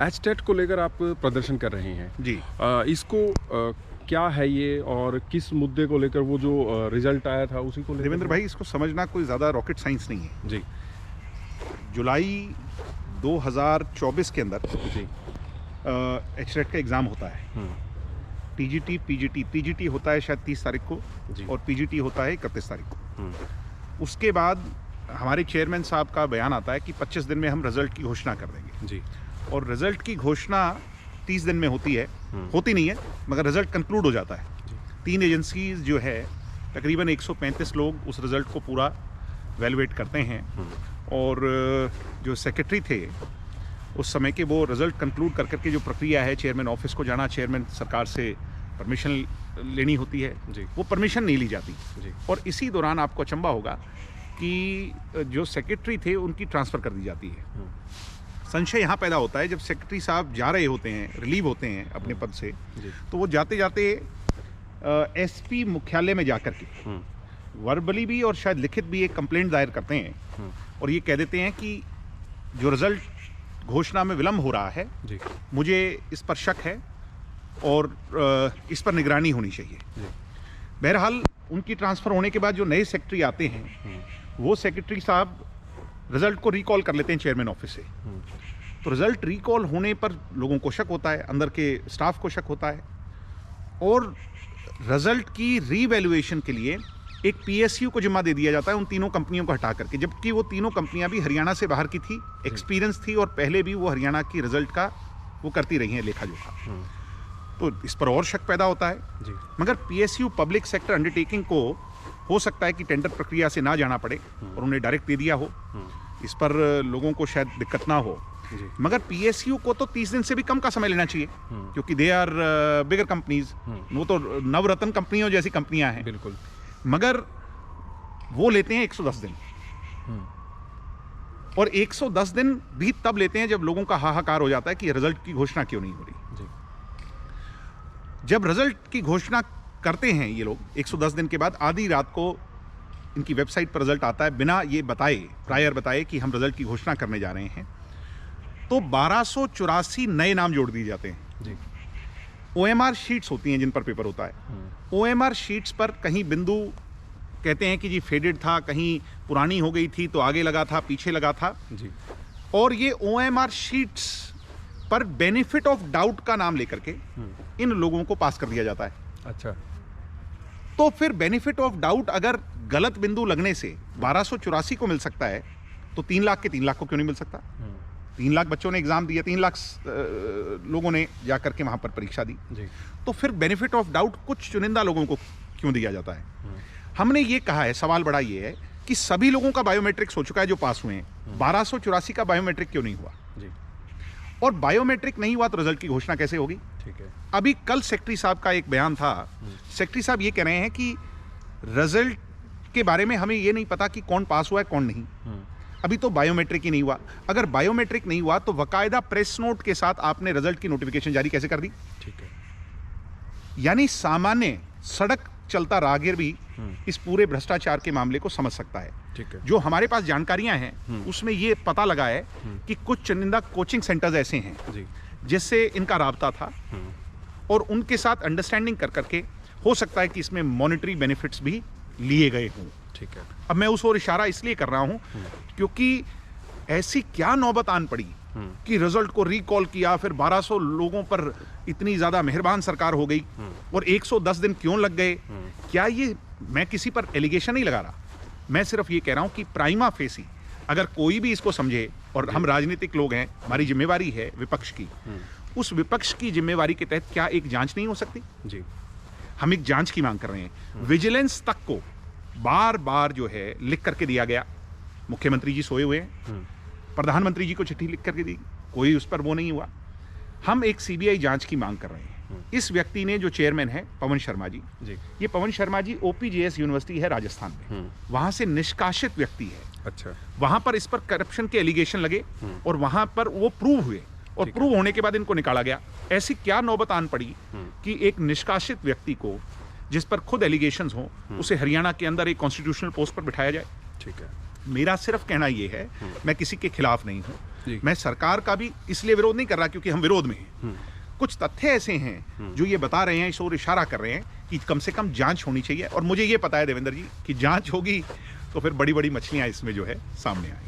HTET को लेकर आप प्रदर्शन कर रहे हैं जी। इसको क्या है ये और किस मुद्दे को लेकर, वो जो रिजल्ट आया था उसी को लेकर? देवेंद्र भाई, इसको समझना कोई ज़्यादा रॉकेट साइंस नहीं है। जी जुलाई 2024 के अंदर जी एचटेट का एग्ज़ाम होता है। TGT, PGT. टीजीटी होता है शायद 30 तारीख को और पीजीटी होता है 31 तारीख को। उसके बाद हमारे चेयरमैन साहब का बयान आता है कि 25 दिन में हम रिजल्ट की घोषणा कर देंगे जी। और रिजल्ट की घोषणा 30 दिन में होती है, होती नहीं है, मगर रिजल्ट कंक्लूड हो जाता है। 3 एजेंसीज जो है, तकरीबन 135 लोग उस रिजल्ट को पूरा वैल्यूएट करते हैं और जो सेक्रेटरी थे उस समय के, वो रिजल्ट कंक्लूड कर करके जो प्रक्रिया है, चेयरमैन ऑफिस को जाना, चेयरमैन सरकार से परमिशन लेनी होती है जी। वो परमिशन नहीं ली जाती जी। और इसी दौरान आपको अचंभा होगा कि जो सेक्रेटरी थे उनकी ट्रांसफ़र कर दी जाती है। संशय यहाँ पैदा होता है जब सेक्रेटरी साहब जा रहे होते हैं, रिलीव होते हैं अपने पद से, तो वो जाते जाते एसपी मुख्यालय में जाकर के वर्बली भी और शायद लिखित भी एक कंप्लेंट दायर करते हैं और ये कह देते हैं कि जो रिजल्ट घोषणा में विलंब हो रहा है जी। मुझे इस पर शक है और इस पर निगरानी होनी चाहिए। बहरहाल उनकी ट्रांसफ़र होने के बाद जो नए सेक्रेटरी आते हैं वो सेक्रेटरी साहब रिजल्ट को रिकॉल कर लेते हैं चेयरमैन ऑफिस से। तो रिजल्ट रिकॉल होने पर लोगों को शक होता है, अंदर के स्टाफ को शक होता है और रिजल्ट की रीवैल्यूएशन के लिए एक पीएसयू को जिम्मा दे दिया जाता है उन तीनों कंपनियों को हटा करके, जबकि वो तीनों कंपनियां भी हरियाणा से बाहर की थी, एक्सपीरियंस थी और पहले भी वो हरियाणा की रिजल्ट का वो करती रही हैं लेखा जोखा। तो इस पर और शक पैदा होता है जी। मगर पीएसयू पब्लिक सेक्टर अंडरटेकिंग को हो सकता है कि टेंडर प्रक्रिया से ना जाना पड़े और उन्हें डायरेक्ट दे दिया हो, इस पर लोगों को शायद दिक्कत ना हो जी। मगर पीएसयू को तो 30 दिन से भी कम का समय लेना चाहिए क्योंकि दे आर बिगर कंपनीज, वो तो नवरत्न कंपनियों जैसी कंपनियां हैं बिल्कुल, मगर वो लेते हैं 110 दिन और 110 दिन भी तब लेते हैं जब लोगों का हाहाकार हो जाता है कि रिजल्ट की घोषणा क्यों नहीं हो रही। जी। जब रिजल्ट की घोषणा करते हैं ये लोग 110 दिन के बाद, आधी रात को इनकी वेबसाइट पर रिजल्ट आता है बिना ये बताए, प्रायर बताए कि हम रिजल्ट की घोषणा करने जा रहे हैं, तो 1284 नए नाम जोड़ दिए जाते हैं। जी। ओएमआर शीट्स होती हैं जिन पर पेपर होता है। ओएमआर शीट्स पर कहीं बिंदु कहते हैं कि जी फेडेड था, कहीं पुरानी हो गई थी तो आगे लगा था, पीछे लगा था जी। और ये ओएमआर शीट्स पर बेनिफिट ऑफ डाउट का नाम लेकर के इन लोगों को पास कर दिया जाता है। अच्छा। तो फिर बेनिफिट ऑफ डाउट अगर गलत बिंदु लगने से 1284 को मिल सकता है तो 3 लाख के 3 लाख को क्यों नहीं मिल सकता? 3 लाख बच्चों ने एग्जाम दिया, 3 लाख लोगों ने जाकर के वहां पर परीक्षा दी, जी। तो फिर बेनिफिट ऑफ डाउट कुछ चुनिंदा लोगों को क्यों दिया जाता है? हमने ये कहा है, सवाल बड़ा ये है कि सभी लोगों का बायोमेट्रिक्स हो चुका है जो पास हुए हैं, 1284 का बायोमेट्रिक क्यों नहीं हुआ? जी। और बायोमेट्रिक नहीं हुआ तो रिजल्ट की घोषणा कैसे होगी? ठीक है। अभी कल सेक्रेटरी साहब का एक बयान था, सेक्रेटरी साहब ये कह रहे हैं कि रिजल्ट के बारे में हमें ये नहीं पता कि कौन पास हुआ है कौन नहीं, अभी तो बायोमेट्रिक ही नहीं हुआ। अगर बायोमेट्रिक नहीं हुआ तो बाकायदा प्रेस नोट के साथ आपने रिजल्ट की नोटिफिकेशन जारी कैसे कर दी? ठीक है। यानी सामान्य सड़क चलता राहगीर भी इस पूरे भ्रष्टाचार के मामले को समझ सकता है। ठीक है। जो हमारे पास जानकारियां हैं उसमें ये पता लगा है कि कुछ चुनिंदा कोचिंग सेंटर्स ऐसे हैं जी। जिससे इनका राब्ता था और उनके साथ अंडरस्टैंडिंग कर करके हो सकता है कि इसमें मॉनेटरी बेनिफिट्स भी लिए गए हों। ठीक है। अब मैं उस ओर इशारा इसलिए कर रहा हूं क्योंकि ऐसी क्या नौबत आन पड़ी कि रिजल्ट को रिकॉल किया, फिर 1200 लोगों पर इतनी ज्यादा मेहरबान सरकार हो गई और 110 दिन क्यों लग गए? क्या ये, मैं किसी पर एलिगेशन नहीं लगा रहा, मैं सिर्फ ये कह रहा हूं कि प्राइमा फेसी अगर कोई भी इसको समझे, और हम राजनीतिक लोग हैं, हमारी जिम्मेवारी है विपक्ष की, उस विपक्ष की जिम्मेवारी के तहत क्या एक जांच नहीं हो सकती? जी। हम एक जांच की मांग कर रहे हैं। विजिलेंस तक को बार बार जो है लिख करके दिया गया, मुख्यमंत्री जी सोए हुए हैं, प्रधानमंत्री जी को चिट्ठी लिख करके दी, कोई उस पर वो नहीं हुआ। हम एक सीबीआई जांच की मांग कर रहे हैं। इस व्यक्ति ने, जो चेयरमैन है पवन शर्मा जी, ये पवन शर्मा जी ओपीजेएस यूनिवर्सिटी है राजस्थान में, वहां से निष्कासित व्यक्ति है। अच्छा। वहां पर इस पर करप्शन के एलिगेशन लगे और वहां पर वो प्रूव हुए और प्रूव होने के बाद इनको निकाला गया। ऐसी क्या नौबत आन पड़ी कि एक निष्कासित व्यक्ति को, जिस पर खुद एलिगेशंस हो, उसे हरियाणा के अंदर एक कॉन्स्टिट्यूशनल पोस्ट पर बिठाया जाए? ठीक है। मेरा सिर्फ कहना यह है, मैं किसी के खिलाफ नहीं हूं, जी। मैं सरकार का भी इसलिए विरोध नहीं कर रहा क्योंकि हम विरोध में हैं। कुछ तथ्य ऐसे हैं जो ये बता रहे हैं, इस ओर इशारा कर रहे हैं कि कम से कम जांच होनी चाहिए। और मुझे ये पता है देवेंद्र जी कि जांच होगी तो फिर बड़ी बड़ी मछलियां इसमें जो है सामने आएंगी।